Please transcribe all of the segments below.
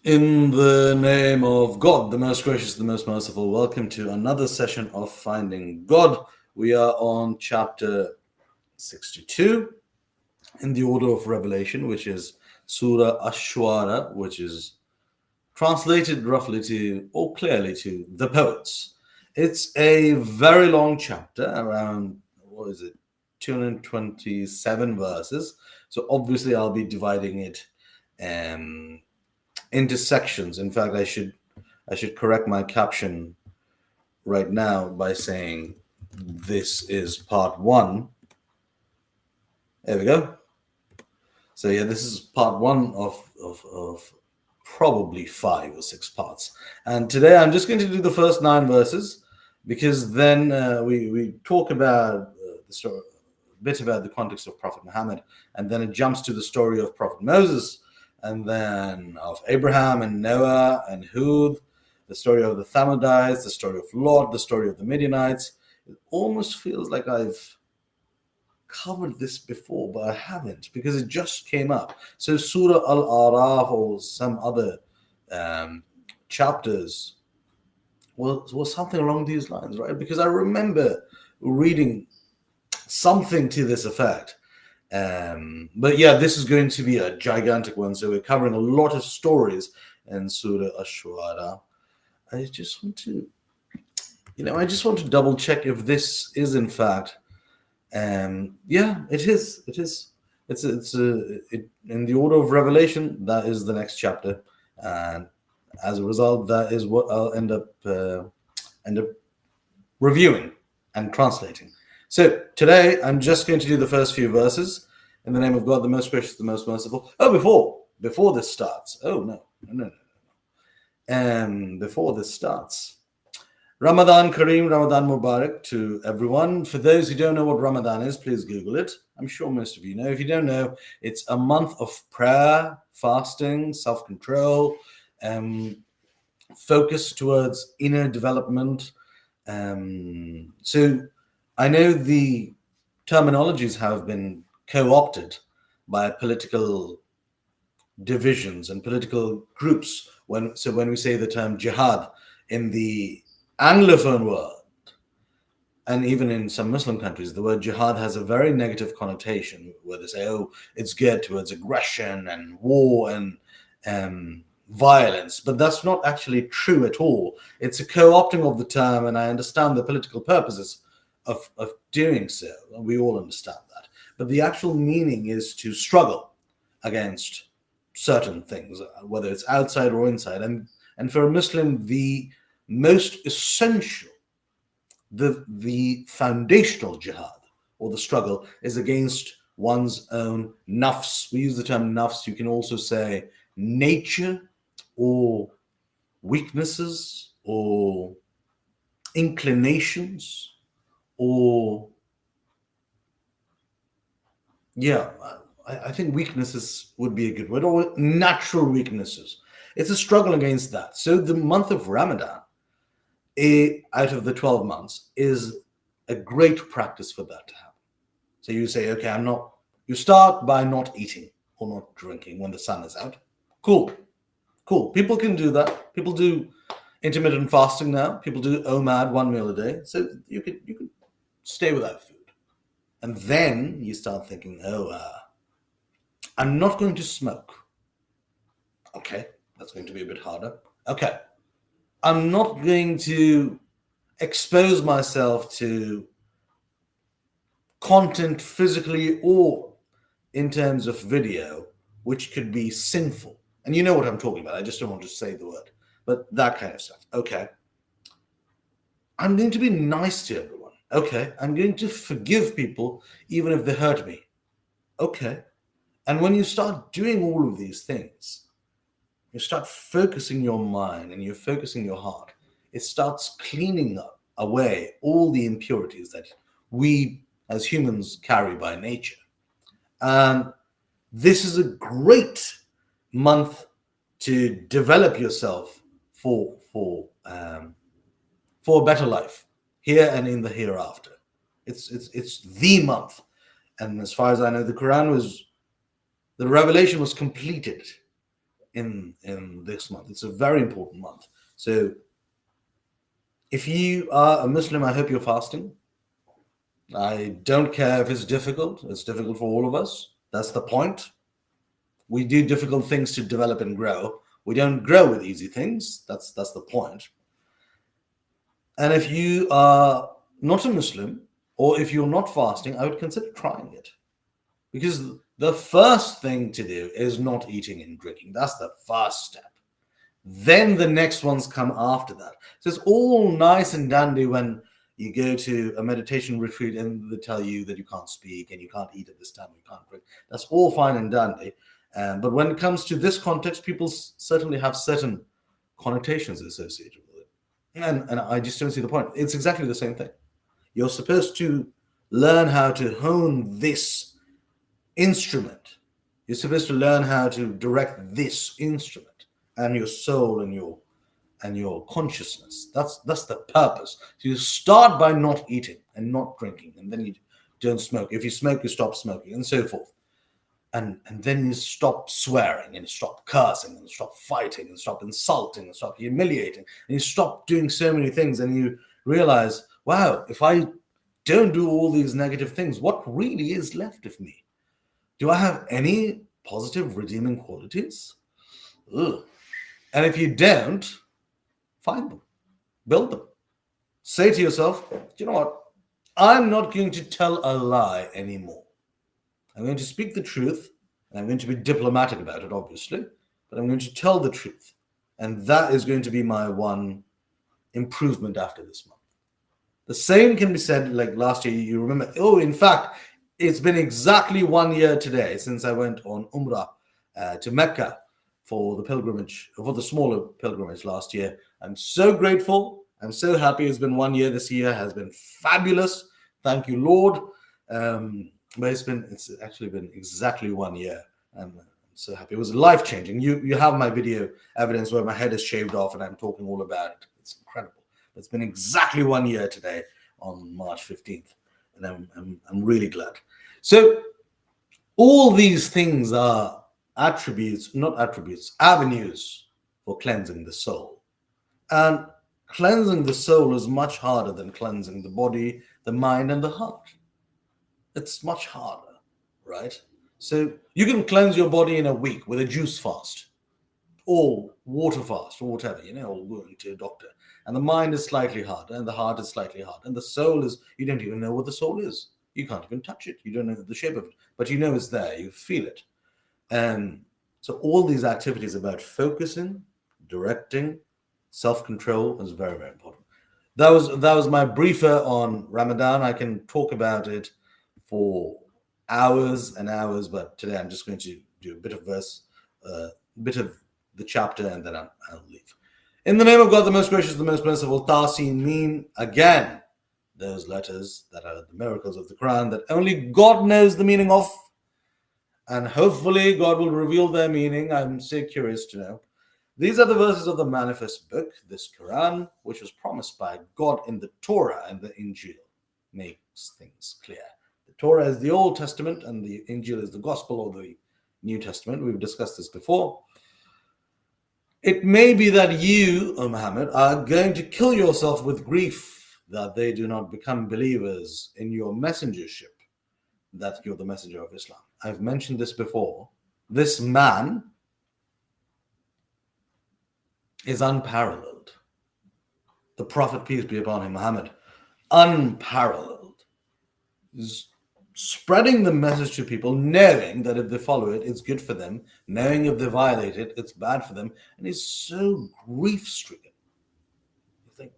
In the name of God, the most gracious, the most merciful, welcome to another session of Finding God. We are on chapter 62 in the order of Revelation, which is Surah Ashwara, which is translated roughly to, or clearly to, the poets. It's a very long chapter, around, what is it, 227 verses. So obviously I'll be dividing it um, into sections. In fact, I should correct my caption right now by saying this is part one. There we go. So yeah, this is part one of probably 5 or 6 parts. And today I'm just going to do the first 9 verses because then we talk about the story, a bit about the context of Prophet Muhammad, and then it jumps to the story of Prophet Moses, and then of Abraham and Noah and Hud, the story of the Thamudites, the story of Lot, the story of the Midianites. It almost feels like I've covered this before, but I haven't because it just came up. So Surah Al Araf or some other um, chapters was something along these lines, right? Because I remember reading something to this effect. But yeah, this is going to be a gigantic one. So we're covering a lot of stories in Surah Ash-Shu'ara. I just want to, I just want to double check if this is in fact. Yeah, it is. It is. In the order of Revelation. That is the next chapter, and as a result, that is what I'll end up reviewing and translating. So today, I'm just going to do the first few verses in the name of God, the most gracious, the most merciful. Oh, before this starts. Oh no. Before this starts. Ramadan Kareem, Ramadan Mubarak to everyone. For those who don't know what Ramadan is, please Google it. I'm sure most of you know. If you don't know, it's a month of prayer, fasting, self control, focus towards inner development. So I know the terminologies have been co opted by political divisions and political groups. When we say the term jihad in the Anglophone world, and even in some Muslim countries, the word jihad has a very negative connotation where they say, oh, it's geared towards aggression and war and violence. But that's not actually true at all. It's a co opting of the term, and I understand the political purposes of doing so. We all understand that. But the actual meaning is to struggle against certain things, whether it's outside or inside. And for a Muslim, the most essential, the foundational jihad or the struggle is against one's own nafs. We use the term nafs. You can also say nature or weaknesses or inclinations or yeah, I think weaknesses would be a good word, or natural weaknesses. It's a struggle against that. So the month of Ramadan, out of the 12 months, is a great practice for that to happen. So you say, okay, you start by not eating or not drinking when the sun is out. Cool. Cool. People can do that. People do intermittent fasting now. People do OMAD, 1 meal a day. So you could stay without food. And then you start thinking, oh, I'm not going to smoke. Okay, that's going to be a bit harder. Okay, I'm not going to expose myself to content physically or in terms of video, which could be sinful. And you know what I'm talking about. I just don't want to say the word, but that kind of stuff. Okay, I'm going to be nice to everyone. Okay, I'm going to forgive people even if they hurt me. Okay. And when you start doing all of these things, you start focusing your mind and you're focusing your heart, it starts cleaning up away all the impurities that we as humans carry by nature. And this is a great month to develop yourself for a better life here and in the hereafter. It's the month, and as far as I know, the revelation was completed in this month. It's a very important month. So if you are a Muslim, I hope you're fasting. I don't care if it's difficult. It's difficult for all of us. That's the point. We do difficult things to develop and grow. We don't grow with easy things. That's the point. And if you are not a Muslim, or if you're not fasting, I would consider trying it. Because the first thing to do is not eating and drinking. That's the first step. Then the next ones come after that. So it's all nice and dandy when you go to a meditation retreat and they tell you that you can't speak and you can't eat at this time, you can't drink. That's all fine and dandy. But when it comes to this context, people certainly have certain connotations associated with it. And I just don't see the point. It's exactly the same thing. You're supposed to learn how to hone this instrument. You're supposed to learn how to direct this instrument and your soul and your consciousness. That's the purpose. So you start by not eating and not drinking, and then you don't smoke. If you smoke, you stop smoking, and so forth. And then you stop swearing, and you stop cursing, and stop fighting, and stop insulting, and stop humiliating, and you stop doing so many things, and you realize, wow, if I don't do all these negative things, what really is left of me? Do I have any positive redeeming qualities? Ugh. And if you don't, find them, build them. Say to yourself, you know what? I'm not going to tell a lie anymore. I'm going to speak the truth, and I'm going to be diplomatic about it, obviously, but I'm going to tell the truth. And that is going to be my one improvement after this month. The same can be said like last year. You remember, in fact, it's been exactly 1 year today since I went on Umrah to Mecca for the pilgrimage, for the smaller pilgrimage last year. I'm so grateful. I'm so happy. It's been 1 year. This year has been fabulous. Thank you, Lord. But it's actually been exactly 1 year. I'm so happy. It was life-changing. You have my video evidence where my head is shaved off and I'm talking all about it. It's incredible. It's been exactly 1 year today on March 15th. And I'm really glad. So all these things are avenues for cleansing the soul. And cleansing the soul is much harder than cleansing the body, the mind, and the heart. It's much harder, right? So you can cleanse your body in a week with a juice fast or water fast or whatever, or going to a doctor. And the mind is slightly harder and the heart is slightly harder. And the soul is, you don't even know what the soul is. You can't even touch it. You don't know the shape of it, but you know it's there. You feel it. And so all these activities about focusing, directing, self-control is very, very important. That was my briefer on Ramadan. I can talk about it for hours and hours, but today I'm just going to do a bit of the chapter, and then I'll leave. In the name of God, the most gracious, the most merciful, Tasin Meen. Again, those letters that are the miracles of the Quran that only God knows the meaning of, and hopefully God will reveal their meaning. I'm so curious to know. These are the verses of the manifest book, this Quran, which was promised by God in the Torah, and the Injil makes things clear. The Torah is the Old Testament, and the Injil is the Gospel or the New Testament. We've discussed this before. It may be that you, O Muhammad, are going to kill yourself with grief that they do not become believers in your messengership, that you're the messenger of Islam. I've mentioned this before. This man is unparalleled. The Prophet, peace be upon him, Muhammad, unparalleled. He's spreading the message to people, knowing that if they follow it, it's good for them, knowing if they violate it, it's bad for them, and he's so grief-stricken. You think,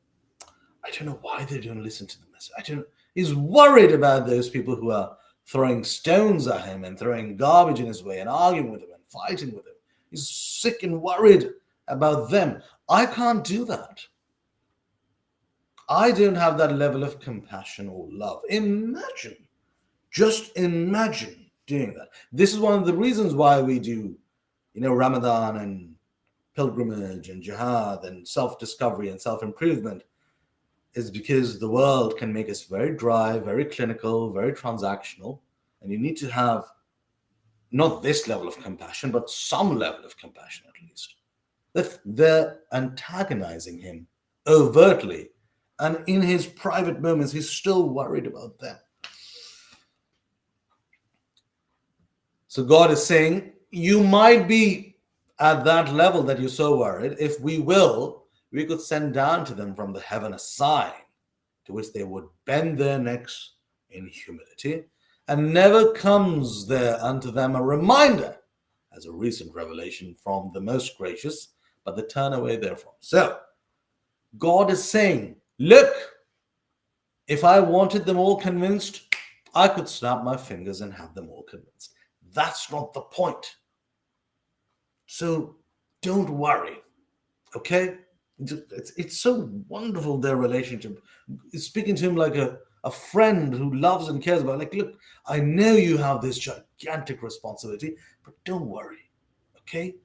I don't know why they don't listen to the message. He's worried about those people who are throwing stones at him and throwing garbage in his way and arguing with him and fighting with him. He's sick and worried about them. I can't do that. I don't have that level of compassion or love. Just imagine doing that. This is one of the reasons why we do, Ramadan and pilgrimage and jihad and self-discovery and self-improvement, is because the world can make us very dry, very clinical, very transactional, and you need to have not this level of compassion, but some level of compassion at least. They're antagonizing him overtly, and in his private moments, he's still worried about them. So God is saying, you might be at that level that you're so worried. If we will, we could send down to them from the heaven a sign to which they would bend their necks in humility, and never comes there unto them a reminder as a recent revelation from the most gracious, but they turn away therefrom. So God is saying, look, if I wanted them all convinced, I could snap my fingers and have them all convinced. That's not the point. So don't worry, okay? It's so wonderful, their relationship. It's speaking to him like a friend who loves and cares about. Like, look, I know you have this gigantic responsibility, but don't worry, okay?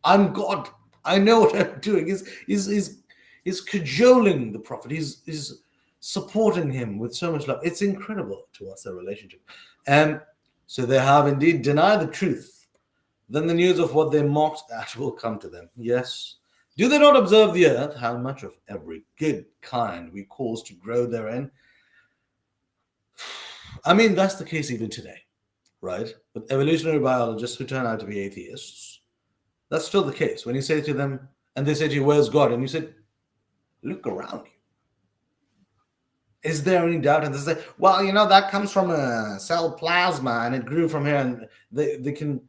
I'm God. I know what I'm doing. He's cajoling the prophet. He's supporting him with so much love. It's incredible to us, their relationship. So they have indeed denied the truth. Then the news of what they mocked at will come to them. Yes. Do they not observe the earth, how much of every good kind we cause to grow therein? I mean, that's the case even today, right? With evolutionary biologists who turn out to be atheists, that's still the case. When you say to them, and they say to you, where's God? And you say, look around you. Is there any doubt? And they say, well, that comes from a cell plasma and it grew from here. And they can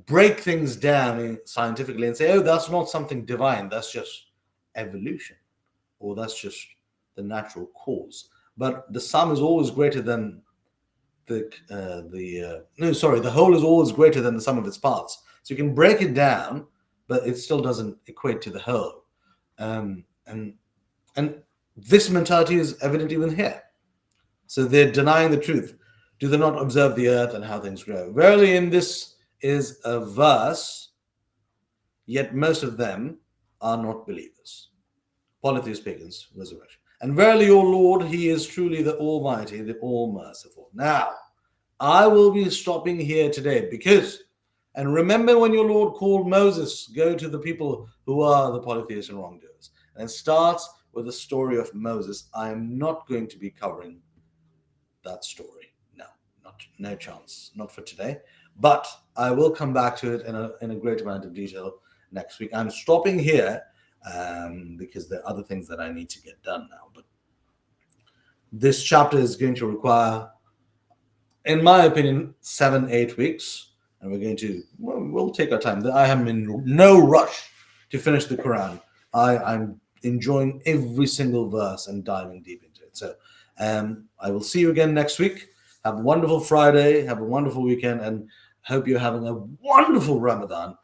break things down scientifically and say, oh, that's not something divine. That's just evolution, or that's just the natural cause. But the sum is always greater than the whole is always greater than the sum of its parts. So you can break it down, but it still doesn't equate to the whole. And this mentality is evident even here. So they're denying the truth. Do they not observe the earth and how things grow? Verily, in this is a verse, yet most of them are not believers. Polytheist pagans, resurrection. And verily, O Lord, he is truly the Almighty, the All-Merciful. Now, I will be stopping here today because, and remember when your Lord called Moses, go to the people who are the polytheists and wrongdoers. And it starts with the story of Moses. I am not going to be covering that story. No chance. Not for today. But I will come back to it in a great amount of detail next week. I'm stopping here because there are other things that I need to get done now. But this chapter is going to require, in my opinion, 7-8 weeks. And we'll take our time. I am in no rush to finish the Quran. I'm enjoying every single verse and diving deep into it. So I will see you again next week. Have a wonderful Friday. Have a wonderful weekend. And hope you're having a wonderful Ramadan.